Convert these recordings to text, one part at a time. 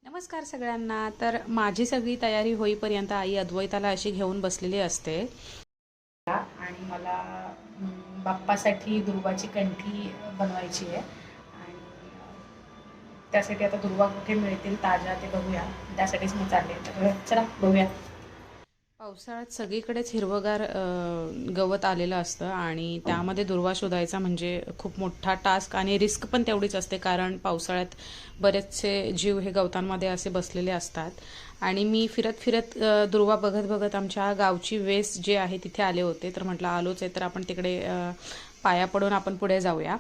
नमस्कार सगळ्यांना। तर माझी सगळी तयारी होईपर्यंत आई अद्वैताला अशी घेऊन बसलेली असते आणि मला बाप्पासाठी दुर्वाची कंठी बनवायची आहे आणि त्यासाठी आता दुर्वा कुठे मिळतील ताज्या ते बघूया। त्यासाठीच मी चालले, तर चला बघूया। पावसाळ्यात सगळीकडेच हिरवगार गवत आलेलं असतं आणि त्यामध्ये दुर्वा शोधायचा म्हणजे खूप मोठा टास्क आणि रिस्क पण तेवढीच असते, कारण पावसाळ्यात बरेचसे जीव हे गवतांमध्ये असे बसलेले असतात। आणि मी फिरत फिरत दुर्वा बघत बघत आमच्या गावची वेस जे आहे तिथे आले होते, तर म्हटलं आलोच आहे तर आपण तिकडे पाया पडून आपण पुढे जाऊया।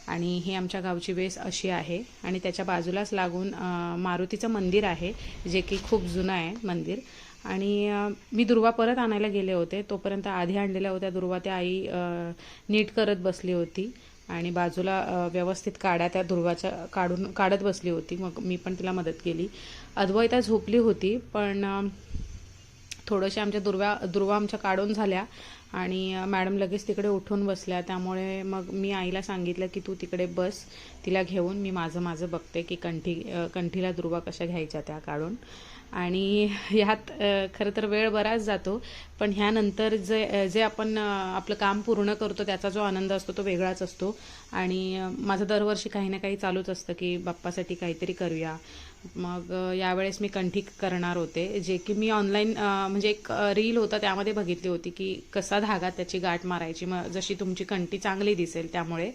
आणि ही आमच्या गावची वेस अशी आहे आणि त्याच्या बाजूलाच लागून मारुतीचं मंदिर आहे, जे की खूप जुनं आहे मंदिर। आणि मी दुर्वा परत आणायला गेले होते, तोपर्यंत आधी आणलेल्या होत्या दुर्वा त्या आई नीट करत बसली होती आणि बाजूला व्यवस्थित काड्या त्या दुर्वाच्या काढत बसली होती। मग मी पण तिला मदत केली। अद्वैता झोपली होती, पण थोडंशा आमच्या दुर्वा आमच्या काढून झाल्या आणि मॅडम लगेच तिकडे उठून बसल्या। त्यामुळे मग मी आईला सांगितलं की तू तिकडे बस, तिला घेऊन मी माझं बघते की कंठीला दुर्वा कशा घ्यायच्या त्या काढून। आणि ह्यात खरं तर वेळ बराच जातो, पण ह्यानंतर जे आपण आपलं काम पूर्ण करतो त्याचा जो आनंद असतो तो वेगळाच असतो। आणि माझं दरवर्षी काही ना काही चालूच असतं की बाप्पासाठी काहीतरी करूया। मग यावेळेस मी कंठी करणार होते, जे की मी ऑनलाईन म्हणजे एक रील होता त्यामध्ये बघितली होती की कसा धागा त्याची गाठ मारायची, मग जशी तुमची कंठी चांगली दिसेल त्यामुळे।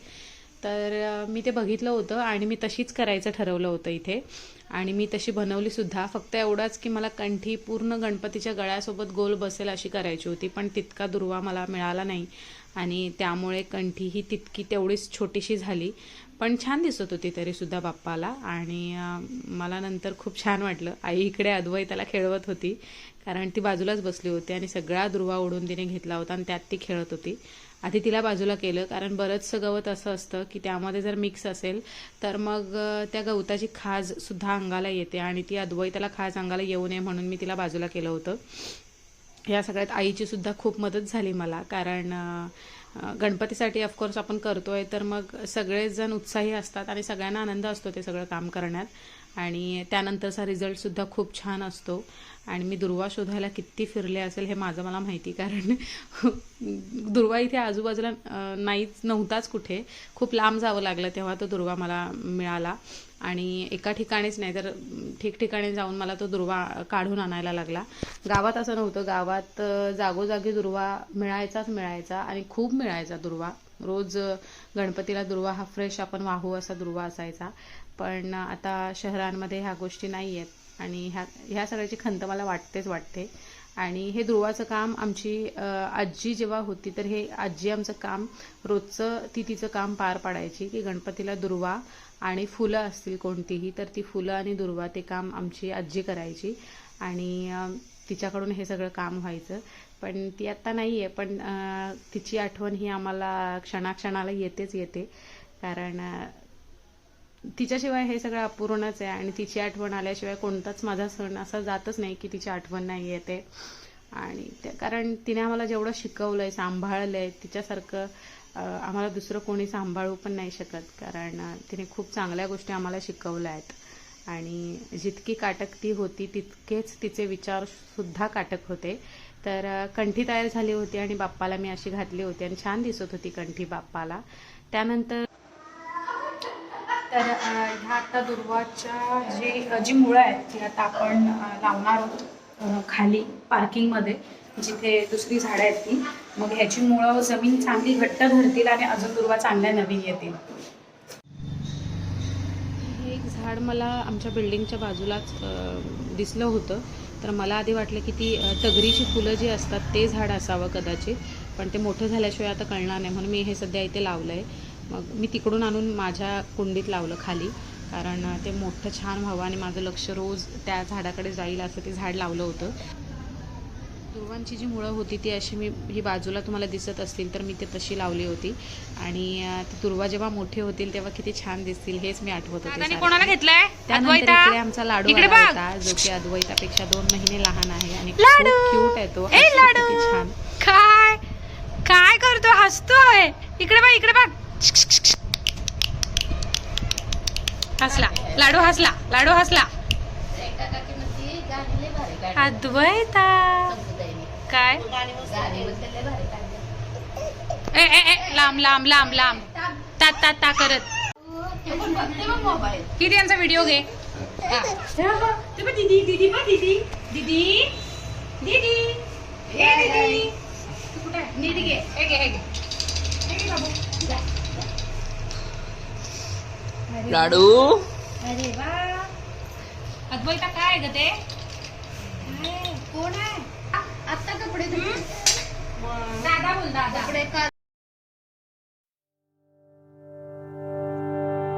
तर मी ते बघितलं होतं आणि मी तशीच करायचं ठरवलं होतं इथे आणि मी तशी बनवली सुद्धा। फक्त एवढाच की मला कंठी पूर्ण गणपतीच्या गळ्यासोबत गोल बसेल अशी करायची होती, पण तितका दुर्वा मला मिळाला नाही आणि त्यामुळे कंठी ही तेवढीच छोटीशी झाली, पण छान दिसत होती तरीसुद्धा बाप्पाला। आणि मला नंतर खूप छान वाटलं। आई इकडे अद्वैताला खेळवत होती, कारण ती बाजूलाच बसली होती आणि सगळा दुर्वा ओढून तिने घेतला होता आणि त्यात ती खेळत होती। आधी तिला बाजूला केलं, कारण बरंचसं गवत असं असतं की त्यामध्ये जर मिक्स असेल तर मग त्या गवताची खाजसुद्धा अंगाला येते आणि ती अद्वैताला खाज अंगाला येऊ नये म्हणून मी तिला बाजूला केलं होतं। या सगळ्यात आईची सुद्धा खूप मदत झाली मला, कारण गणपतीसाठी ऑफकोर्स आपण करतोय तर मग सगळेजण उत्साही असतात आणि सगळ्यांना आनंद असतो ते सगळं काम करण्यात, आणि त्यानंतरचा रिझल्टसुद्धा खूप छान असतो। आणि मी दुर्वा शोधायला किती फिरले असेल हे मला माहिती, कारण दुर्वा इथे आजूबाजूला नव्हताच कुठे, खूप लांब जावं लागलं तेव्हा तो दुर्वा मला मिळाला। आणि एका ठिकाणीच नाही तर ठिकठिकाणी जाऊन मला तो दुर्वा काढून आणायला लागला। गावात असं नव्हतं, गावात जागोजागी दुर्वा मिळायचा आणि खूप मिळायचा दुर्वा। रोज गणपतीला दुर्वा हा फ्रेश आपण वाहू असा दुर्वा असायचा, पण आता शहरांमध्ये ह्या गोष्टी नाही आहेत आणि ह्या सगळ्याची खंत मला वाटते। आणि हे दुर्वाचं काम आमची आजी जेव्हा होती तर हे आजी आमचं काम रोजचं तिचं काम पार पाडायची की गणपतीला दुर्वा आणि फुलं असतील कोणतीही तर ती फुलं आणि दुर्वा ते काम आमची आजी करायची आणि तिच्याकडून हे सगळं काम व्हायचं। पण ती आत्ता नाही आहे, पण तिची आठवण ही आम्हाला क्षणाक्षणाला येते, कारण तिच्याशिवाय हे सगळं अपूर्णच आहे आणि तिची आठवण आल्याशिवाय कोणताच माझा सण असा जातच नाही की तिची आठवण नाही येते। आणि कारण तिने आम्हाला जेवढं शिकवलंय, सांभाळलंय, तिच्यासारखं आम्हाला दुसरं कोणी सांभाळू पण नाही शकत, कारण तिने खूप चांगल्या गोष्टी आम्हाला शिकवल्या आहेत। आणि जितकी काटक ती होती तितकेच तिचे विचारसुद्धा काटक होते। तर कंठी तयार झाली होती आणि बाप्पाला मी अशी घातली होती आणि छान दिसत होती कंठी बाप्पाला। त्यानंतर तर ह्या आता दुर्वाच्या जी मुळं आहेत ती आता आपण लावणार आहोत खाली पार्किंगमध्ये, जिथे दुसरी झाडं आहेत ती। मग ह्याची मुळं जमीन चांगली घट्ट धरतील आणि अजून दुर्वा चांगल्या नवीन येतील। हे एक झाड मला आमच्या बिल्डिंगच्या बाजूलाच दिसलं होतं, तर मला आधी वाटलं की ती तगरीची फुलं जी असतात ते झाड असावं कदाचित, पण ते मोठं झाल्याशिवाय आता कळणार नाही म्हणून मी हे सध्या इथे लावलं आहे। मग मी तिकडून आणून माझ्या कुंडीत लावलं खाली, कारण ते मोठं छान व्हावं आणि माझं लक्ष रोज त्या झाडाकडे जाईल असं ते झाड लावलं होतं। दुर्वांची जी मुळं होती ती अशी ही बाजूला तुम्हाला दिसत असतील तर मी ते तशी लावली होती आणि ती दुर्वा जेव्हा मोठे होतील तेव्हा किती छान दिसतील हेच मी आठवत होते। कोणाला घेतलाय? त्यानंतर इकडे आमचा लाडू आला होता, जो की अद्वैतापेक्षा 2 महिने लहान आहे आणि खूप क्यूट आहे तो, किती छान। काय करतो? हसतोय। इकडे बघ हसला लाडू, हसला अद्वैता काय ए ए ए लांब लांब लांब लांब ता ता ता करत किती यांचा व्हिडिओ घे दीदी दीदी बा दीदी दीदी दीदी दीदी कुठे दीदी घे हे घे हे घे लाडू अरे वा अद्वैता काय ग ते कोण आहे आता कपडे दादा बोल दादा कपडे काल